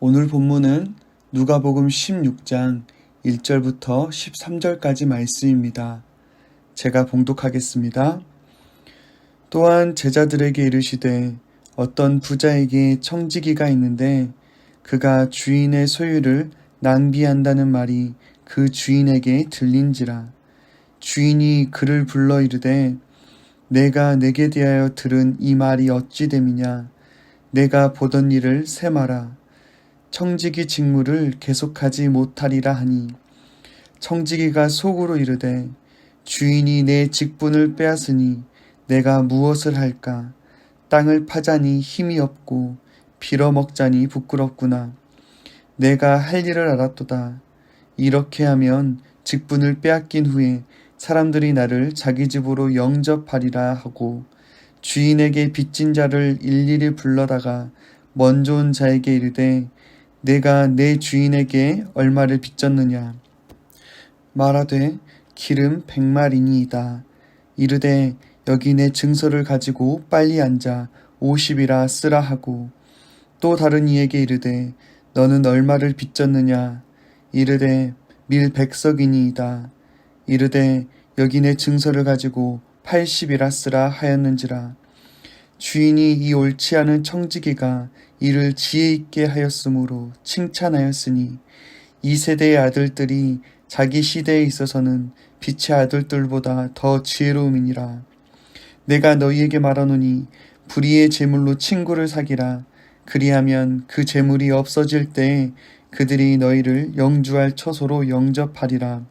오늘 본문은 누가복음 16장 1절부터 13절까지 말씀입니다. 제가 봉독하겠습니다. 또한 제자들에게 이르시되 어떤 부자에게 청지기가 있는데 그가 주인의 소유를 낭비한다는 말이 그 주인에게 들린지라. 주인이 그를 불러 이르되 내가 내게 대하여 들은 이 말이 어찌 됨이냐. 내가 보던 일을 세마라. 청지기 직무를 계속하지 못하리라 하니 청지기가 속으로 이르되 주인이 내 직분을 빼앗으니 내가 무엇을 할까. 땅을 파자니 힘이 없고 빌어먹자니 부끄럽구나. 내가 할 일을 알았도다. 이렇게 하면 직분을 빼앗긴 후에 사람들이 나를 자기 집으로 영접하리라 하고 주인에게 빚진 자를 일일이 불러다가 먼저 온 자에게 이르되 내가 내 주인에게 얼마를 빚졌느냐. 말하되 기름 100마리니이다. 이르되 여기 내 증서를 가지고 빨리 앉아 50이라 쓰라 하고 또 다른 이에게 이르되 너는 얼마를 빚졌느냐. 이르되 밀 100석이니이다. 이르되 여기 내 증서를 가지고 80이라 쓰라 하였는지라. 주인이 이 옳지 않은 청지기가 이를 지혜 있게 하였으므로 칭찬하였으니 이 세대의 아들들이 자기 시대에 있어서는 빛의 아들들보다 더 지혜로움이니라. 내가 너희에게 말하노니 불의의 재물로 친구를 사기라. 그리하면 그 재물이 없어질 때에 그들이 너희를 영주할 처소로 영접하리라.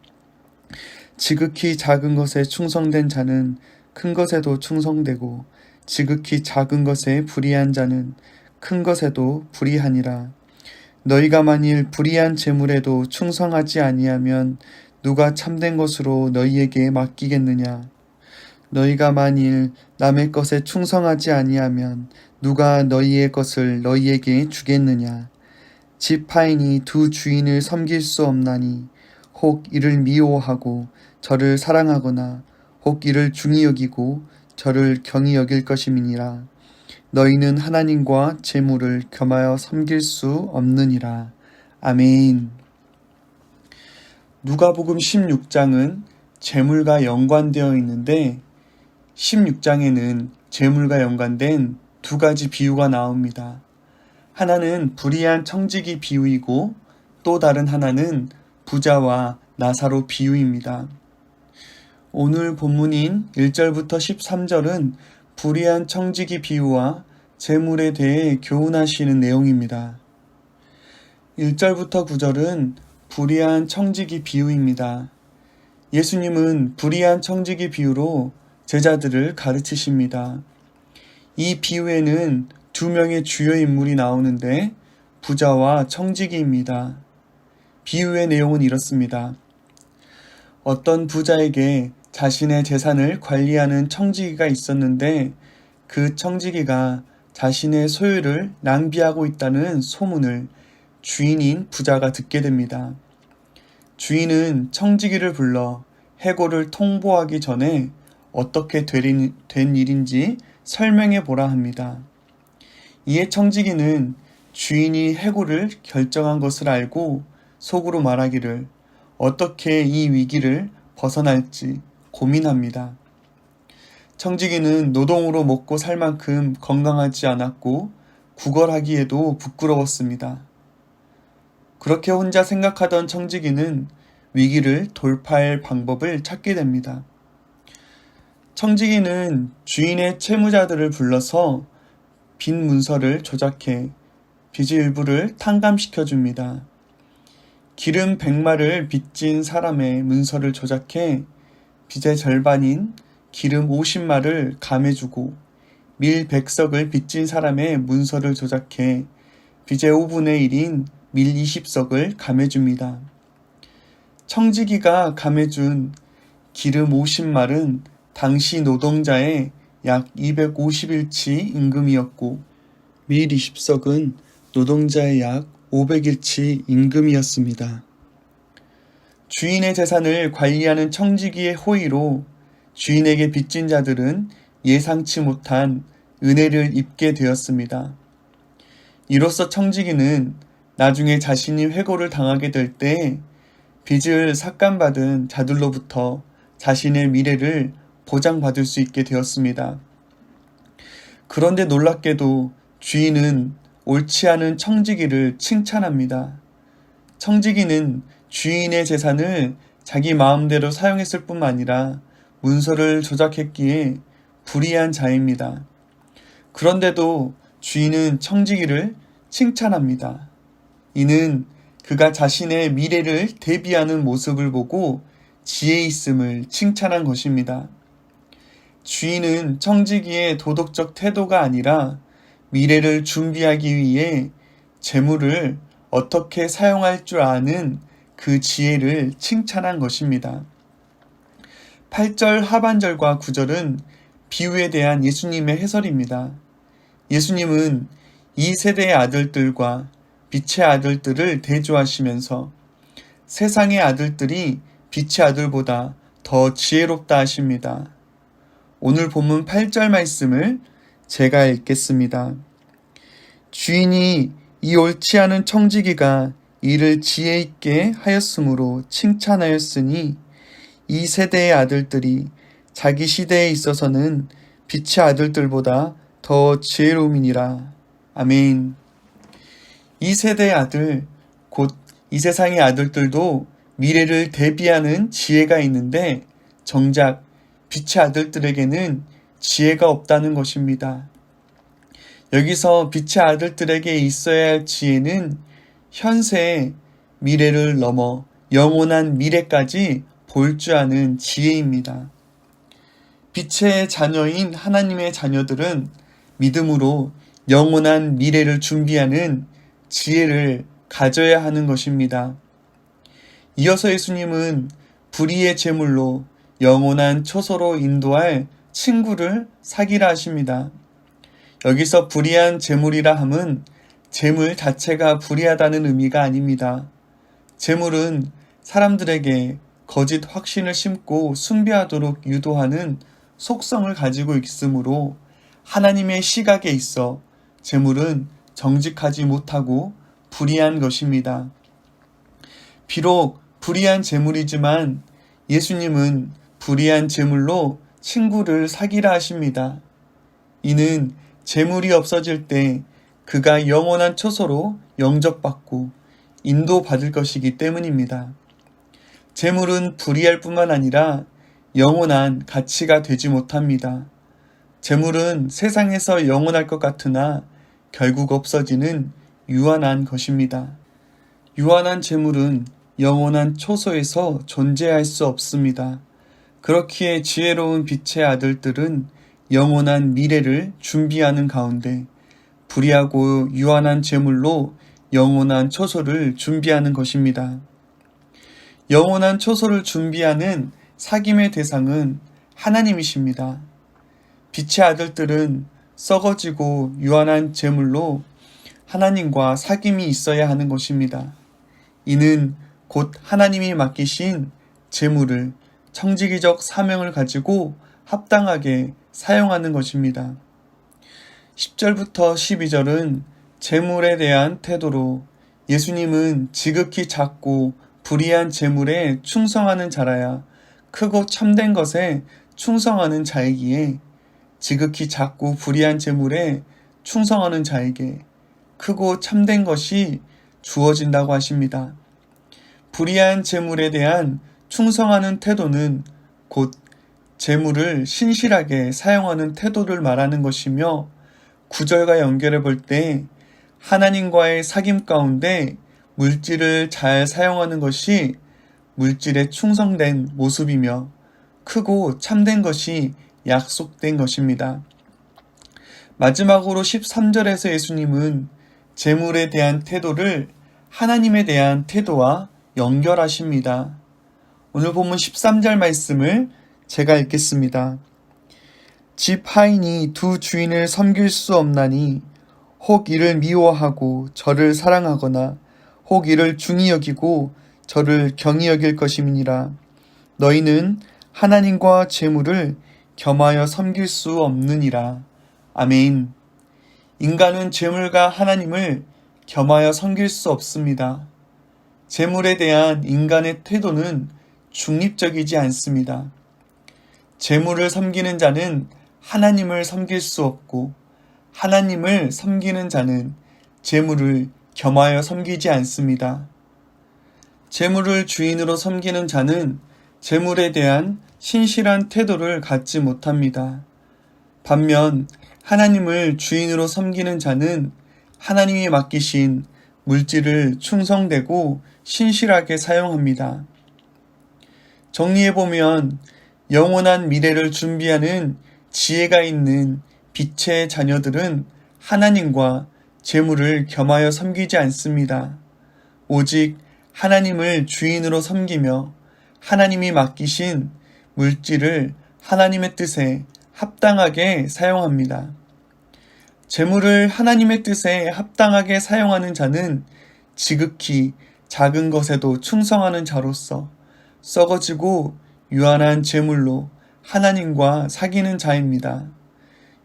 지극히 작은 것에 충성된 자는 큰 것에도 충성되고 지극히 작은 것에 불의한 자는 큰 것에도 불의하니라. 너희가 만일 불의한 재물에도 충성하지 아니하면 누가 참된 것으로 너희에게 맡기겠느냐. 너희가 만일 남의 것에 충성하지 아니하면 누가 너희의 것을 너희에게 주겠느냐. 지파인이 두 주인을 섬길 수 없나니 혹 이를 미워하고 저를 사랑하거나 혹 이를 중히 여기고 저를 경히 여길 것임이니라. 너희는 하나님과 재물을 겸하여 섬길 수 없느니라. 아멘. 누가복음 16장은 재물과 연관되어 있는데 16장에는 재물과 연관된 두 가지 비유가 나옵니다. 하나는 불의한 청지기 비유이고 또 다른 하나는 부자와 나사로 비유입니다. 오늘 본문인 1절부터 13절은 불의한 청지기 비유와 재물에 대해 교훈하시는 내용입니다. 1절부터 9절은 불의한 청지기 비유입니다. 예수님은 불의한 청지기 비유로 제자들을 가르치십니다. 이 비유에는 두 명의 주요 인물이 나오는데 부자와 청지기입니다. 비유의 내용은 이렇습니다. 어떤 부자에게 자신의 재산을 관리하는 청지기가 있었는데 그 청지기가 자신의 소유를 낭비하고 있다는 소문을 주인인 부자가 듣게 됩니다. 주인은 청지기를 불러 해고를 통보하기 전에 어떻게 된 일인지 설명해 보라 합니다. 이에 청지기는 주인이 해고를 결정한 것을 알고 속으로 말하기를 어떻게 이 위기를 벗어날지 고민합니다. 청지기는 노동으로 먹고 살 만큼 건강하지 않았고 구걸하기에도 부끄러웠습니다. 그렇게 혼자 생각하던 청지기는 위기를 돌파할 방법을 찾게 됩니다. 청지기는 주인의 채무자들을 불러서 빚 문서를 조작해 빚의 일부를 탕감시켜 줍니다. 기름 100마를 빚진 사람의 문서를 조작해 빚의 절반인 기름 50마를 감해주고 밀 100석을 빚진 사람의 문서를 조작해 빚의 5분의 1인 밀 20석을 감해줍니다. 청지기가 감해준 기름 50말은 당시 노동자의 약 250일치 임금이었고 밀 20석은 노동자의 약 500일치 임금이었습니다. 주인의 재산을 관리하는 청지기의 호의로 주인에게 빚진 자들은 예상치 못한 은혜를 입게 되었습니다. 이로써 청지기는 나중에 자신이 회고를 당하게 될 때 빚을 삭감받은 자들로부터 자신의 미래를 보장받을 수 있게 되었습니다. 그런데 놀랍게도 주인은 옳지 않은 청지기를 칭찬합니다. 청지기는 주인의 재산을 자기 마음대로 사용했을 뿐만 아니라 문서를 조작했기에 불의한 자입니다. 그런데도 주인은 청지기를 칭찬합니다. 이는 그가 자신의 미래를 대비하는 모습을 보고 지혜 있음을 칭찬한 것입니다. 주인은 청지기의 도덕적 태도가 아니라 미래를 준비하기 위해 재물을 어떻게 사용할 줄 아는 그 지혜를 칭찬한 것입니다. 8절 하반절과 9절은 비유에 대한 예수님의 해설입니다. 예수님은 이 세대의 아들들과 빛의 아들들을 대조하시면서 세상의 아들들이 빛의 아들보다 더 지혜롭다 하십니다. 오늘 본문 8절 말씀을 제가 읽겠습니다. 주인이 이 옳지 않은 청지기가 이를 지혜 있게 하였으므로 칭찬하였으니 이 세대의 아들들이 자기 시대에 있어서는 빛의 아들들보다 더 지혜로움이니라. 아멘. 이 세대의 아들, 곧 이 세상의 아들들도 미래를 대비하는 지혜가 있는데 정작 빛의 아들들에게는 지혜가 없다는 것입니다. 여기서 빛의 아들들에게 있어야 할 지혜는 현세의 미래를 넘어 영원한 미래까지 볼 줄 아는 지혜입니다. 빛의 자녀인 하나님의 자녀들은 믿음으로 영원한 미래를 준비하는 지혜를 가져야 하는 것입니다. 이어서 예수님은 불의의 제물로 영원한 초소로 인도할 친구를 사귀라 하십니다. 여기서 불의한 제물이라 함은 제물 자체가 불의하다는 의미가 아닙니다. 제물은 사람들에게 거짓 확신을 심고 숭배하도록 유도하는 속성을 가지고 있으므로 하나님의 시각에 있어 제물은 정직하지 못하고 불의한 것입니다. 비록 불의한 제물이지만 예수님은 불의한 제물로 친구를 사귀라 하십니다. 이는 제물이 없어질 때 그가 영원한 처소로 영접받고 인도받을 것이기 때문입니다. 제물은 불의할 뿐만 아니라 영원한 가치가 되지 못합니다. 제물은 세상에서 영원할 것 같으나 결국 없어지는 유한한 것입니다. 유한한 제물은 영원한 초소에서 존재할 수 없습니다. 그렇기에 지혜로운 빛의 아들들은 영원한 미래를 준비하는 가운데 불의하고 유한한 제물로 영원한 초소를 준비하는 것입니다. 영원한 초소를 준비하는 사귐의 대상은 하나님이십니다. 빛의 아들들은 썩어지고 유한한 제물로 하나님과 사귐이 있어야 하는 것입니다. 이는 곧 하나님이 맡기신 제물을 청지기적 사명을 가지고 합당하게 사용하는 것입니다. 10절부터 12절은 제물에 대한 태도로 예수님은 지극히 작고 불의한 제물에 충성하는 자라야 크고 참된 것에 충성하는 자이기에 지극히 작고 불의한 제물에 충성하는 자에게 크고 참된 것이 주어진다고 하십니다. 불의한 제물에 대한 충성하는 태도는 곧 제물을 신실하게 사용하는 태도를 말하는 것이며 9절과 연결해 볼 때 하나님과의 사귐 가운데 물질을 잘 사용하는 것이 물질에 충성된 모습이며 크고 참된 것이 약속된 것입니다. 마지막으로 13절에서 예수님은 제물에 대한 태도를 하나님에 대한 태도와 연결하십니다. 오늘 본문 13절 말씀을 제가 읽겠습니다. 집 하인이 두 주인을 섬길 수 없나니 혹 이를 미워하고 저를 사랑하거나 혹 이를 중히 여기고 저를 경히 여길 것임이니라. 너희는 하나님과 재물을 겸하여 섬길 수 없느니라. 아멘. 인간은 재물과 하나님을 겸하여 섬길 수 없습니다. 재물에 대한 인간의 태도는 중립적이지 않습니다. 재물을 섬기는 자는 하나님을 섬길 수 없고 하나님을 섬기는 자는 재물을 겸하여 섬기지 않습니다. 재물을 주인으로 섬기는 자는 재물에 대한 신실한 태도를 갖지 못합니다. 반면 하나님을 주인으로 섬기는 자는 하나님이 맡기신 물질을 충성되고 신실하게 사용합니다. 정리해보면 영원한 미래를 준비하는 지혜가 있는 빛의 자녀들은 하나님과 재물을 겸하여 섬기지 않습니다. 오직 하나님을 주인으로 섬기며 하나님이 맡기신 물질을 하나님의 뜻에 합당하게 사용합니다. 재물을 하나님의 뜻에 합당하게 사용하는 자는 지극히 작은 것에도 충성하는 자로서 썩어지고 유한한 재물로 하나님과 사귀는 자입니다.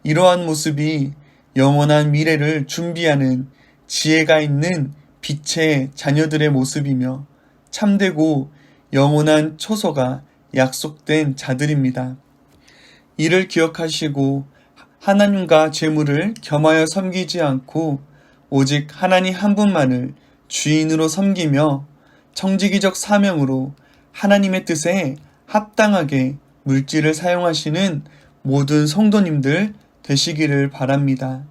이러한 모습이 영원한 미래를 준비하는 지혜가 있는 빛의 자녀들의 모습이며 참되고 영원한 초소가 약속된 자들입니다. 이를 기억하시고 하나님과 재물을 겸하여 섬기지 않고 오직 하나님 한 분만을 주인으로 섬기며 청지기적 사명으로 하나님의 뜻에 합당하게 물질을 사용하시는 모든 성도님들 되시기를 바랍니다.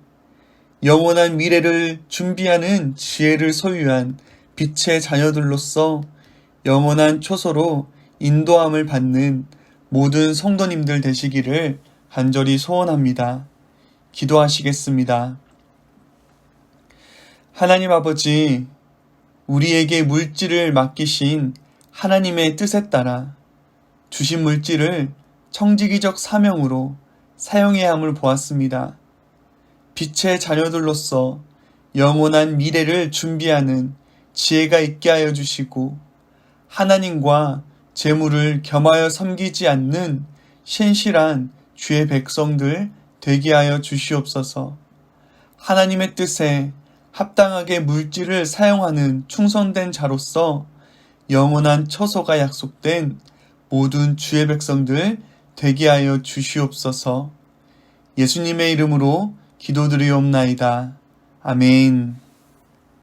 영원한 미래를 준비하는 지혜를 소유한 빛의 자녀들로서 영원한 초소로 인도함을 받는 모든 성도님들 되시기를 간절히 소원합니다. 기도하시겠습니다. 하나님 아버지, 우리에게 물질을 맡기신 하나님의 뜻에 따라 주신 물질을 청지기적 사명으로 사용해야 함을 보았습니다. 빛의 자녀들로서 영원한 미래를 준비하는 지혜가 있게 하여 주시고 하나님과 재물을 겸하여 섬기지 않는 신실한 주의 백성들 되게 하여 주시옵소서. 하나님의 뜻에 합당하게 물질을 사용하는 충성된 자로서 영원한 처소가 약속된 모든 주의 백성들 되게 하여 주시옵소서. 예수님의 이름으로 기도드리옵나이다. 아멘.